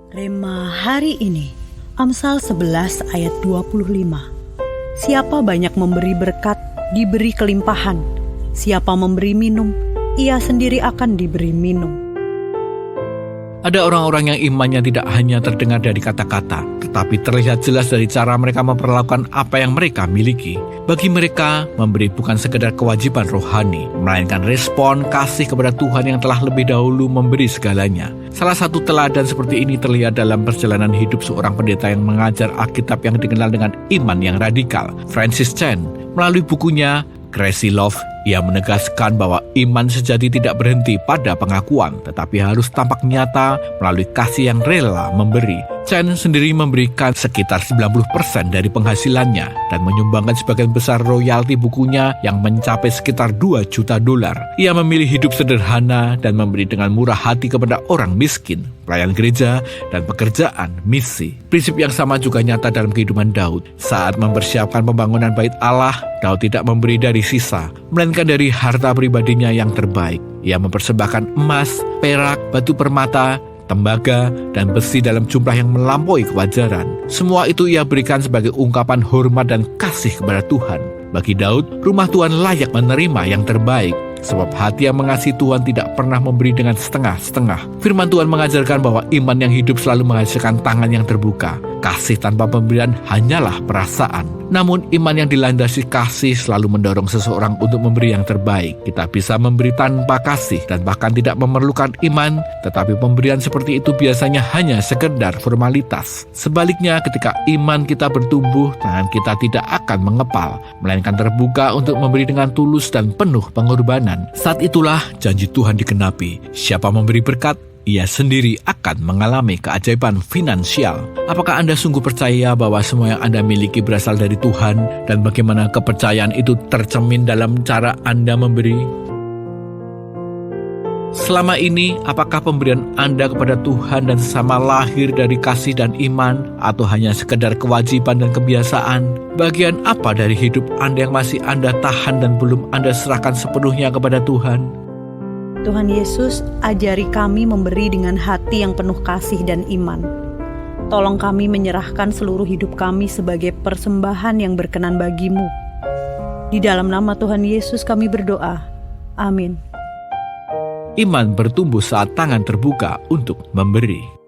Rema hari ini, Amsal 11 ayat 25. Siapa banyak memberi berkat, diberi kelimpahan. Siapa memberi minum, ia sendiri akan diberi minum. Ada orang-orang yang imannya tidak hanya terdengar dari kata-kata, tetapi terlihat jelas dari cara mereka memperlakukan apa yang mereka miliki. Bagi mereka, memberi bukan sekedar kewajiban rohani, melainkan respon kasih kepada Tuhan yang telah lebih dahulu memberi segalanya. Salah satu teladan seperti ini terlihat dalam perjalanan hidup seorang pendeta yang mengajar Alkitab yang dikenal dengan iman yang radikal, Francis Chan. Melalui bukunya Crazy Love, ia menegaskan bahwa iman sejati tidak berhenti pada pengakuan, tetapi harus tampak nyata melalui kasih yang rela memberi. Chen sendiri memberikan sekitar 90% dari penghasilannya dan menyumbangkan sebagian besar royalti bukunya yang mencapai sekitar $2 juta. Ia memilih hidup sederhana dan memberi dengan murah hati kepada orang miskin, pelayan gereja, dan pekerjaan misi. Prinsip yang sama juga nyata dalam kehidupan Daud. Saat mempersiapkan pembangunan bait Allah, Daud tidak memberi dari sisa, melainkan dari harta pribadinya yang terbaik. Ia mempersembahkan emas, perak, batu permata, tembaga, dan besi dalam jumlah yang melampaui kewajaran. Semua itu ia berikan sebagai ungkapan hormat dan kasih kepada Tuhan. Bagi Daud, rumah Tuhan layak menerima yang terbaik, sebab hati yang mengasihi Tuhan tidak pernah memberi dengan setengah-setengah. Firman Tuhan mengajarkan bahwa iman yang hidup selalu menghasilkan tangan yang terbuka. Kasih tanpa pemberian hanyalah perasaan. Namun iman yang dilandasi kasih selalu mendorong seseorang untuk memberi yang terbaik. Kita bisa memberi tanpa kasih dan bahkan tidak memerlukan iman, tetapi pemberian seperti itu biasanya hanya sekedar formalitas. Sebaliknya, ketika iman kita bertumbuh, tangan kita tidak akan mengepal, melainkan terbuka untuk memberi dengan tulus dan penuh pengorbanan. Saat itulah janji Tuhan digenapi. Siapa memberi berkat, ia sendiri akan mengalami keajaiban finansial. Apakah Anda sungguh percaya bahwa semua yang Anda miliki berasal dari Tuhan, dan bagaimana kepercayaan itu tercermin dalam cara Anda memberi? Selama ini, apakah pemberian Anda kepada Tuhan dan sesama lahir dari kasih dan iman, atau hanya sekedar kewajiban dan kebiasaan? Bagian apa dari hidup Anda yang masih Anda tahan dan belum Anda serahkan sepenuhnya kepada Tuhan? Tuhan Yesus, ajari kami memberi dengan hati yang penuh kasih dan iman. Tolong kami menyerahkan seluruh hidup kami sebagai persembahan yang berkenan bagi-Mu. Di dalam nama Tuhan Yesus kami berdoa. Amin. Iman bertumbuh saat tangan terbuka untuk memberi.